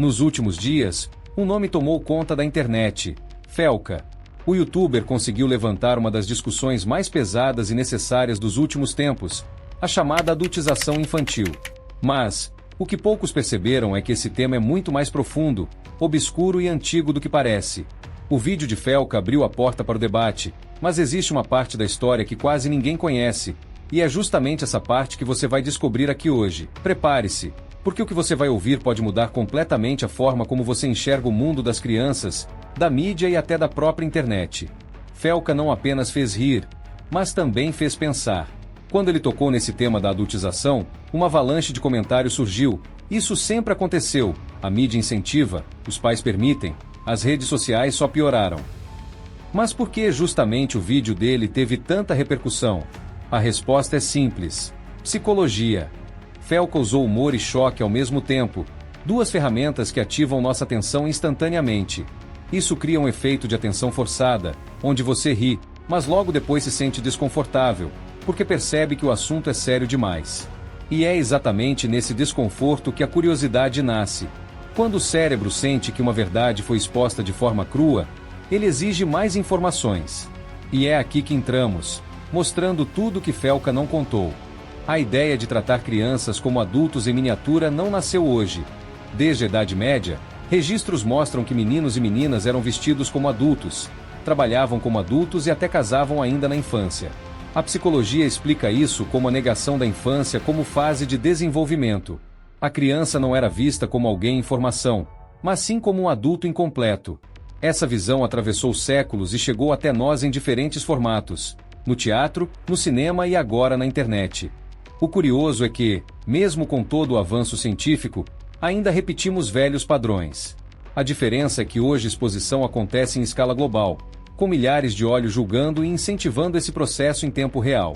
Nos últimos dias, um nome tomou conta da internet: Felca. O youtuber conseguiu levantar uma das discussões mais pesadas e necessárias dos últimos tempos, a chamada adultização infantil. Mas, o que poucos perceberam é que esse tema é muito mais profundo, obscuro e antigo do que parece. O vídeo de Felca abriu a porta para o debate, mas existe uma parte da história que quase ninguém conhece, e é justamente essa parte que você vai descobrir aqui hoje. Prepare-se, porque o que você vai ouvir pode mudar completamente a forma como você enxerga o mundo das crianças, da mídia e até da própria internet. Felca não apenas fez rir, mas também fez pensar. Quando ele tocou nesse tema da adultização, uma avalanche de comentários surgiu. Isso sempre aconteceu, a mídia incentiva, os pais permitem, as redes sociais só pioraram. Mas por que justamente o vídeo dele teve tanta repercussão? A resposta é simples: psicologia. Felca usou humor e choque ao mesmo tempo, duas ferramentas que ativam nossa atenção instantaneamente. Isso cria um efeito de atenção forçada, onde você ri, mas logo depois se sente desconfortável, porque percebe que o assunto é sério demais. E é exatamente nesse desconforto que a curiosidade nasce. Quando o cérebro sente que uma verdade foi exposta de forma crua, ele exige mais informações. E é aqui que entramos, mostrando tudo que Felca não contou. A ideia de tratar crianças como adultos em miniatura não nasceu hoje. Desde a Idade Média, registros mostram que meninos e meninas eram vestidos como adultos, trabalhavam como adultos e até casavam ainda na infância. A psicologia explica isso como a negação da infância como fase de desenvolvimento. A criança não era vista como alguém em formação, mas sim como um adulto incompleto. Essa visão atravessou séculos e chegou até nós em diferentes formatos: no teatro, no cinema e agora na internet. O curioso é que, mesmo com todo o avanço científico, ainda repetimos velhos padrões. A diferença é que hoje a exposição acontece em escala global, com milhares de olhos julgando e incentivando esse processo em tempo real.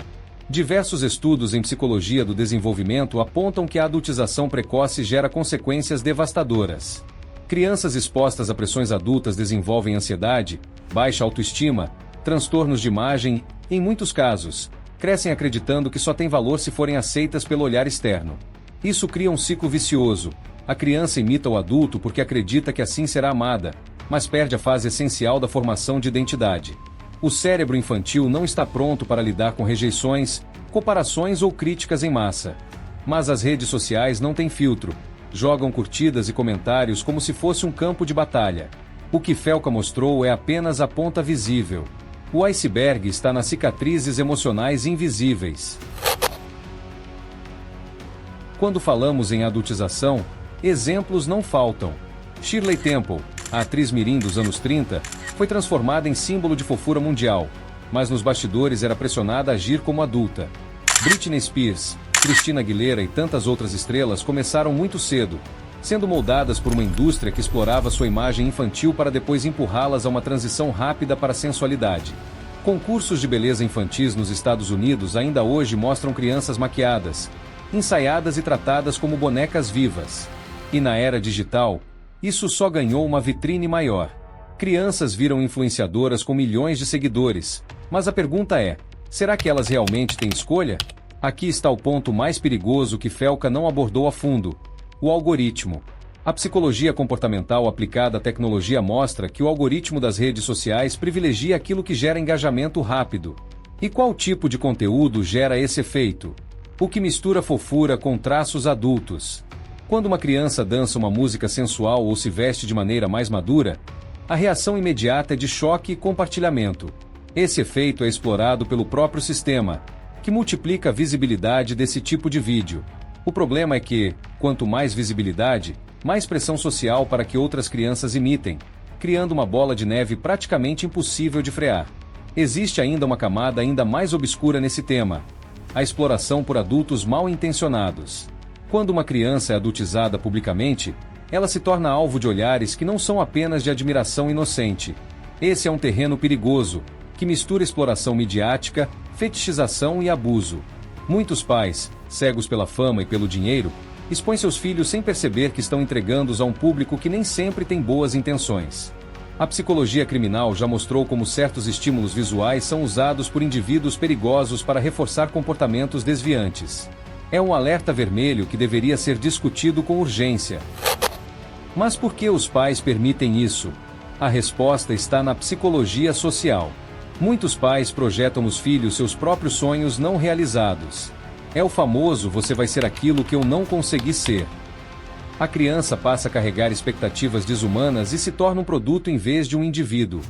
Diversos estudos em psicologia do desenvolvimento apontam que a adultização precoce gera consequências devastadoras. Crianças expostas a pressões adultas desenvolvem ansiedade, baixa autoestima, transtornos de imagem e, em muitos casos, crescem acreditando que só têm valor se forem aceitas pelo olhar externo. Isso cria um ciclo vicioso. A criança imita o adulto porque acredita que assim será amada, mas perde a fase essencial da formação de identidade. O cérebro infantil não está pronto para lidar com rejeições, comparações ou críticas em massa. Mas as redes sociais não têm filtro. Jogam curtidas e comentários como se fosse um campo de batalha. O que Felca mostrou é apenas a ponta visível. O iceberg está nas cicatrizes emocionais invisíveis. Quando falamos em adultização, exemplos não faltam. Shirley Temple, a atriz mirim dos anos 30, foi transformada em símbolo de fofura mundial, mas nos bastidores era pressionada a agir como adulta. Britney Spears, Christina Aguilera e tantas outras estrelas começaram muito cedo, sendo moldadas por uma indústria que explorava sua imagem infantil para depois empurrá-las a uma transição rápida para a sensualidade. Concursos de beleza infantis nos Estados Unidos ainda hoje mostram crianças maquiadas, ensaiadas e tratadas como bonecas vivas. E na era digital, isso só ganhou uma vitrine maior. Crianças viram influenciadoras com milhões de seguidores, mas a pergunta é: será que elas realmente têm escolha? Aqui está o ponto mais perigoso que Felca não abordou a fundo: o algoritmo. A psicologia comportamental aplicada à tecnologia mostra que o algoritmo das redes sociais privilegia aquilo que gera engajamento rápido. E qual tipo de conteúdo gera esse efeito? O que mistura fofura com traços adultos. Quando uma criança dança uma música sensual ou se veste de maneira mais madura, a reação imediata é de choque e compartilhamento. Esse efeito é explorado pelo próprio sistema, que multiplica a visibilidade desse tipo de vídeo. O problema é que, quanto mais visibilidade, mais pressão social para que outras crianças imitem, criando uma bola de neve praticamente impossível de frear. Existe ainda uma camada ainda mais obscura nesse tema: a exploração por adultos mal intencionados. Quando uma criança é adultizada publicamente, ela se torna alvo de olhares que não são apenas de admiração inocente. Esse é um terreno perigoso, que mistura exploração midiática, fetichização e abuso. Muitos pais, cegos pela fama e pelo dinheiro, expõem seus filhos sem perceber que estão entregando-os a um público que nem sempre tem boas intenções. A psicologia criminal já mostrou como certos estímulos visuais são usados por indivíduos perigosos para reforçar comportamentos desviantes. É um alerta vermelho que deveria ser discutido com urgência. Mas por que os pais permitem isso? A resposta está na psicologia social. Muitos pais projetam nos filhos seus próprios sonhos não realizados. É o famoso "você vai ser aquilo que eu não consegui ser". A criança passa a carregar expectativas desumanas e se torna um produto em vez de um indivíduo.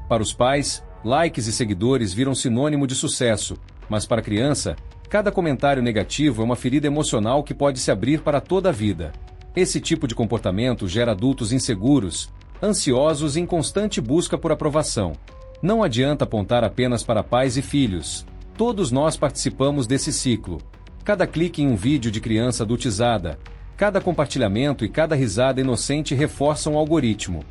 Para os pais, likes e seguidores viram sinônimo de sucesso, mas para a criança, cada comentário negativo é uma ferida emocional que pode se abrir para toda a vida. Esse tipo de comportamento gera adultos inseguros, ansiosos e em constante busca por aprovação. Não adianta apontar apenas para pais e filhos. Todos nós participamos desse ciclo. Cada clique em um vídeo de criança adultizada, cada compartilhamento e cada risada inocente reforçam o algoritmo.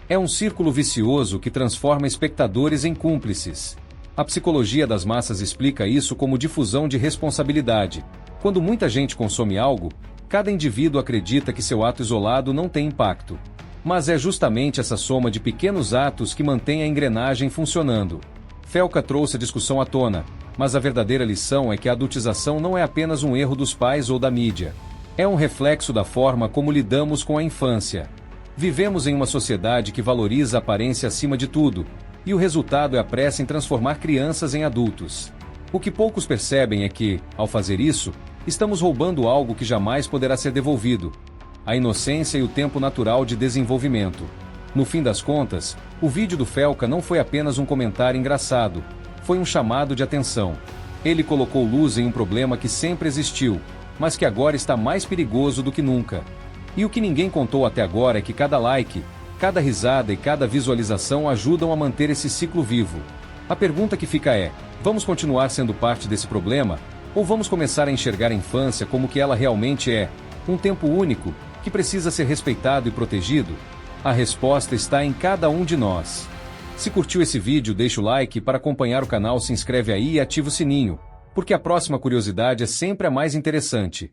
É um círculo vicioso que transforma espectadores em cúmplices. A psicologia das massas explica isso como difusão de responsabilidade. Quando muita gente consome algo, cada indivíduo acredita que seu ato isolado não tem impacto. Mas é justamente essa soma de pequenos atos que mantém a engrenagem funcionando. Felca trouxe a discussão à tona, mas a verdadeira lição é que a adultização não é apenas um erro dos pais ou da mídia. É um reflexo da forma como lidamos com a infância. Vivemos em uma sociedade que valoriza a aparência acima de tudo, e o resultado é a pressa em transformar crianças em adultos. O que poucos percebem é que, ao fazer isso, estamos roubando algo que jamais poderá ser devolvido: a inocência e o tempo natural de desenvolvimento. No fim das contas, o vídeo do Felca não foi apenas um comentário engraçado, foi um chamado de atenção. Ele colocou luz em um problema que sempre existiu, mas que agora está mais perigoso do que nunca. E o que ninguém contou até agora é que cada like, cada risada e cada visualização ajudam a manter esse ciclo vivo. A pergunta que fica é: vamos continuar sendo parte desse problema? Ou vamos começar a enxergar a infância como que ela realmente é, um tempo único, que precisa ser respeitado e protegido? A resposta está em cada um de nós. Se curtiu esse vídeo, deixa o like. Para acompanhar o canal, se inscreve aí e ativa o sininho, porque a próxima curiosidade é sempre a mais interessante.